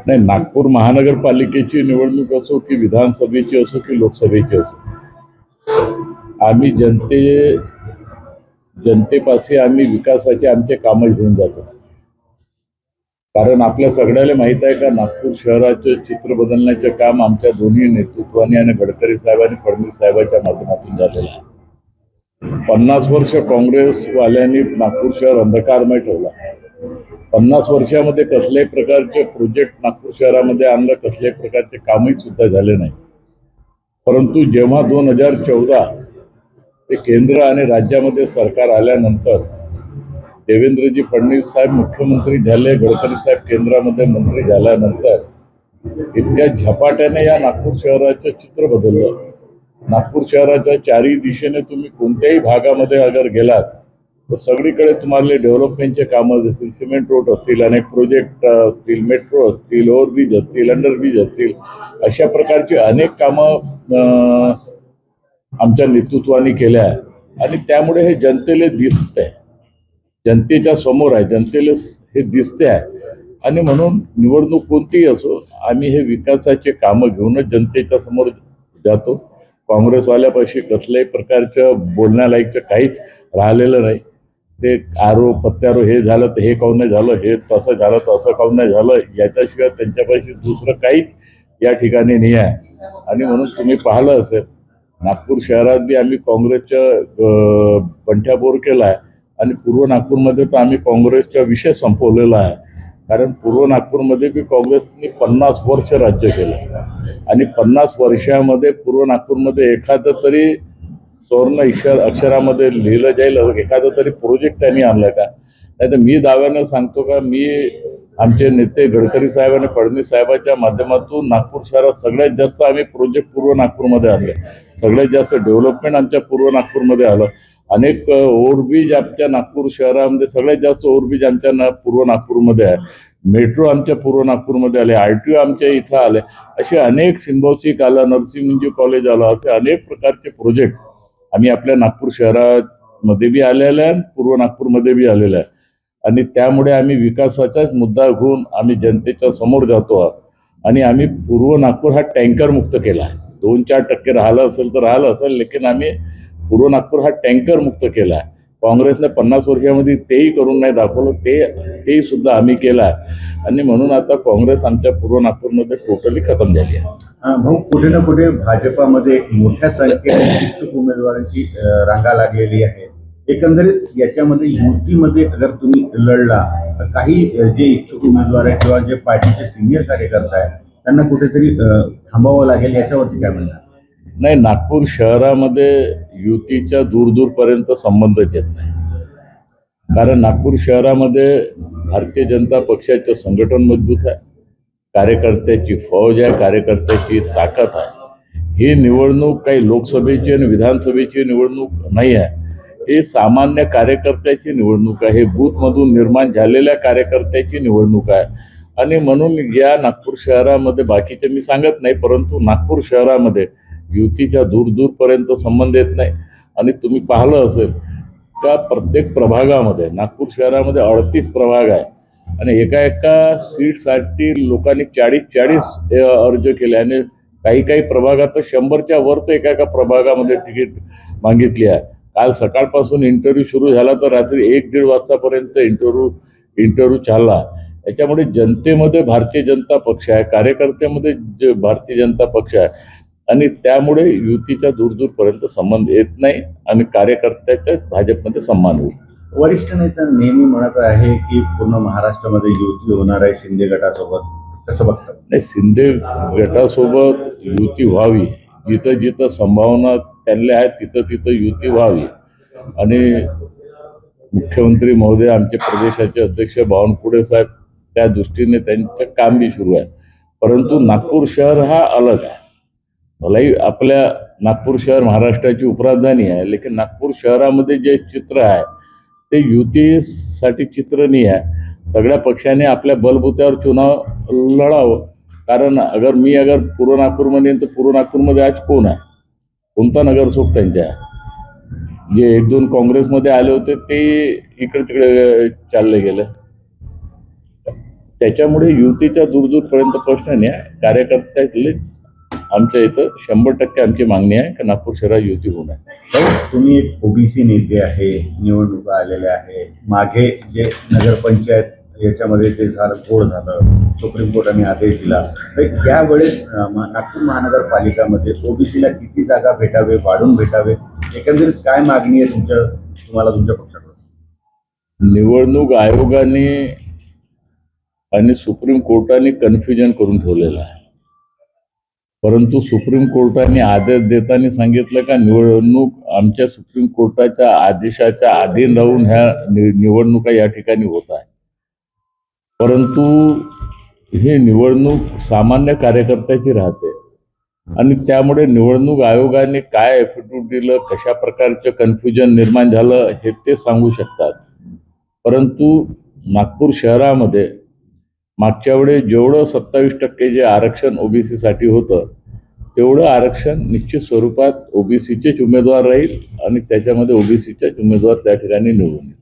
नाही, नागपूर महानगरपालिकेची निवडणूक असो की विधानसभेची असो की लोकसभेची असो, आम्ही जनतेपाशी आम्ही विकासाचे आमचे कामं घेऊन जातो. कारण आपल्या सगळ्याला माहित आहे का, नागपूर शहराचे चित्र बदलण्याचे काम आमच्या दोन्ही नेतृत्वाने आणि गडकरी साहेब आणि फडणवीस साहेबांच्या माध्यमातून झालेलं आहे. 50 वर्ष काँग्रेसवाल्यांनी नागपूर शहर अंधकारमय ठेवला. 50 वर्षामध्ये कसल्याही प्रकारचे प्रोजेक्ट नागपूर शहरामध्ये आणलं, कसल्याही प्रकारचे कामही सुद्धा झाले नाही. परंतु जेव्हा 2014 ते केंद्र आणि राज्यामध्ये सरकार आल्यानंतर देवेंद्रजी फडणवीस साहेब मुख्यमंत्री झाले, गडकरी साहेब केंद्रामध्ये मंत्री झाल्यानंतर इतक्या झपाट्याने या नागपूर शहराचं चित्र बदललं. नागपूर शहराच्या चारही दिशेने तुम्ही कोणत्याही भागामध्ये अगर गेलात तर सगळीकडे तुम्हाला डेव्हलपमेंटचे कामं दिसतील. सिमेंट रोड असतील, अनेक प्रोजेक्ट असतील, मेट्रो असतील, ओव्हरब्रिज असतील, अंडरब्रिज असतील, अशा प्रकारची अनेक कामं आमच्या नेतृत्वाने केल्या आहे. आणि त्यामुळे हे जनतेला दिसतंय, जनतेच्या समोर आहे, जनतेला हे दिसते आहे. आणि म्हणून निवडणूक कोणतीही असो, आम्ही हे विकासाचे कामं घेऊनच जनतेच्या समोर जातो. काँग्रेसवाल्यापाशी कसल्याही प्रकारचं बोलण्यालायकचं काहीच राहिलेलं नाही. ते आरोप प्रत्यारोप, हे झालं तर हे काऊन नाही झालं, हे तसं झालं तर असं काऊन नाही झालं, याच्याशिवाय त्यांच्यापाशी दुसरं काहीच या ठिकाणी नाही आहे. आणि म्हणून तुम्ही पाहिलं असेल, नागपूर शहरात बी आम्ही काँग्रेसच्या पंठ्याबोर केला आहे आणि पूर्व नागपूरमध्ये तर आम्ही काँग्रेसचा विषय संपवलेला आहे. कारण पूर्व नागपूरमध्ये बी काँग्रेसने 50 वर्ष राज्य केलं आणि 50 वर्षामध्ये पूर्व नागपूरमध्ये एखादं तरी सुवर्ण अक्षरामध्ये लिहिलं जाईल, एखादं तरी प्रोजेक्ट त्यांनी आणलं का? नाही तर मी दाव्यानं सांगतो का, मी आमचे नेते गडकरी साहेब आणि फडणवीस साहेबांच्या माध्यमातून नागपूर शहरात सगळ्यात जास्त आम्ही प्रोजेक्ट पूर्व नागपूरमध्ये आणले. सगळ्यात जास्त डेव्हलपमेंट आमच्या पूर्व नागपूरमध्ये आलं. अनेक ओव्हरब्रिज आमच्या नागपूर शहरामध्ये, सगळ्यात जास्त ओव्हरब्रिज आमच्या पूर्व नागपूरमध्ये आहे. मेट्रो आमच्या पूर्व नागपूरमध्ये आले, RTO आमच्या इथं आले. असे अनेक, सिम्बॉसिक आलं, नरसिंह कॉलेज आलं, असे अनेक प्रकारचे प्रोजेक्ट आम्ही आपल्या नागपूर शहरामध्ये बी आलेलं आहे, पूर्व नागपूरमध्ये बी आलेलं आहे. आणि त्यामुळे आम्ही विकासाचाच मुद्दा घेऊन आम्ही जनतेच्या समोर जातो आहोत. आणि आम्ही पूर्व नागपूर हा टँकर मुक्त केला आहे. 2-4% राहिलं असेल तर राहिलं असेल, लेकिन आम्ही पूर्व नागपूर हा टँकर मुक्त केला आहे. काँग्रेसने 50 वर्षामध्ये तेही करून नाही दाखवलं, तेही सुद्धा आम्ही केलं आहे. आणि म्हणून आता काँग्रेस आमच्या पूर्व नागपूरमध्ये टोटली खतम झाली आहे. भाऊ, कुठे ना कुठे भाजपामध्ये एक मोठ्या संख्येने इच्छुक उमेदवारांची रांगा लागलेली आहे. एकंदरीत याच्यामध्ये युतीमध्ये अगर तुम्ही लढला तर काही जे इच्छुक उमेदवार आहेत किंवा जे पार्टीचे सिनियर कार्यकर्ता आहेत त्यांना कुठेतरी थांबावं लागेल, याच्यावरती काय म्हणणार? नाही, नागपूर शहरामध्ये युतीच्या दूरपर्यंत संबंधच येत नाही. कारण नागपूर शहरामध्ये भारतीय जनता पक्षाचं संघटन मजबूत आहे, कार्यकर्त्याची फौज आहे, कार्यकर्त्याची ताकद आहे. ही निवडणूक काही लोकसभेची आणि विधानसभेची निवडणूक नाही आहे, ही सामान्य कार्यकर्त्याची निवडणूक आहे. बूथमधून निर्माण झालेल्या कार्यकर्त्याची निवडणूक आहे. आणि म्हणून या नागपूर शहरामध्ये, बाकीचे मी सांगत नाही, परंतु नागपूर शहरामध्ये युतीच्या दूरपर्यंत संबंध येत नाही. आणि तुम्ही पाहिलं असेल का, प्रत्येक प्रभागामध्ये, नागपूर शहरामध्ये 38 प्रभाग आहे आणि एका सीटसाठी लोकांनी 40 अर्ज केले आणि काही प्रभागात तर 100च्या वर तर एका प्रभागामध्ये तिकीट मागितली आहे. काल सकाळपासून इंटरव्ह्यू सुरू झाला तर रात्री 1-1.5 वाजतापर्यंत इंटरव्ह्यू चालला. याच्यामुळे जनतेमध्ये भारतीय जनता पक्ष आहे, कार्यकर्त्यामध्ये भारतीय जनता पक्ष आहे. आणि त्यामुळे युतीच्या दूरपर्यंत संबंध येत नाही आणि कार्यकर्त्याच्या भाजपमध्ये सन्मान होईल. वरिष्ठ नेता नेहमी म्हणत आहे की पूर्ण महाराष्ट्रामध्ये युती होणार आहे शिंदे गटासोबत, कसं बघतात? नाही, शिंदे गटासोबत युती व्हावी, जिथं जिथं संभावना त्यांना आहे तिथं युती व्हावी. आणि मुख्यमंत्री महोदय, आमचे प्रदेशाचे अध्यक्ष बावनकुळे साहेब, त्या दृष्टीने त्यांचं काम बी सुरू आहे. परंतु नागपूर शहर हा अलग आहे. भलाही आपल्या नागपूर शहर महाराष्ट्राची उपराजधानी आहे, लेकिन नागपूर शहरामध्ये जे चित्र आहे ते युतीसाठी चित्र नाही आहे. सगळ्या पक्षाने आपल्या बलबुत्यावर चुनाव लढावं. कारण अगर पूर्व नागपूरमध्ये तर पूर्व नागपूरमध्ये आज कोण आहे, कोणता नगरसेवक त्यांच्या आहे? जे 1-2 काँग्रेसमध्ये आले होते ते इकडे तिकडे चालले गेले. त्याच्यामुळे युतीच्या दूरपर्यंत प्रश्न नाही आहे. कार्यकर्त्यातले आमच्या इथं 100% आमची मागणी आहे की नागपूर शहरात युती होणार. तुम्ही एक ओबीसी नेते आहे, निवडणुका आलेल्या आहे, मागे जे नगरपंचायत याच्यामध्ये ते झालं, घोळ झालं, सुप्रीम कोर्टाने आदेश दिला, तर यावेळेस नागपूर महानगरपालिकामध्ये ओबीसीला किती जागा भेटावे, वाढून भेटावे, एकंदरीत काय मागणी आहे तुम्हाला तुमच्या पक्षाकडून? निवडणूक आयोगाने आणि सुप्रीम कोर्टाने कन्फ्युजन करून ठेवलेलं आहे. परंतु सुप्रीम कोर्टाने आदेश देताना सांगितलं का निवडणूक आमच्या सुप्रीम कोर्टाच्या आदेशाच्या अधीन राहून ह्या निवडणुका या ठिकाणी होत आहे. परंतु ही निवडणूक सामान्य कार्यकर्त्याची राहते आणि त्यामुळे निवडणूक आयोगाने काय ॲफिडेव्हिट दिलं, कशा प्रकारचं कन्फ्युजन निर्माण झालं हे ते सांगू शकतात. परंतु नागपूर शहरामध्ये मागच्या वेळेस जेवढं 27% जे आरक्षण ओबीसी साठी होतं तेवढं आरक्षण निश्चित स्वरूपात ओबीसीचेच उमेदवार राहील आणि त्याच्यामध्ये ओबीसीचेच उमेदवार त्या ठिकाणी निवडून येईल.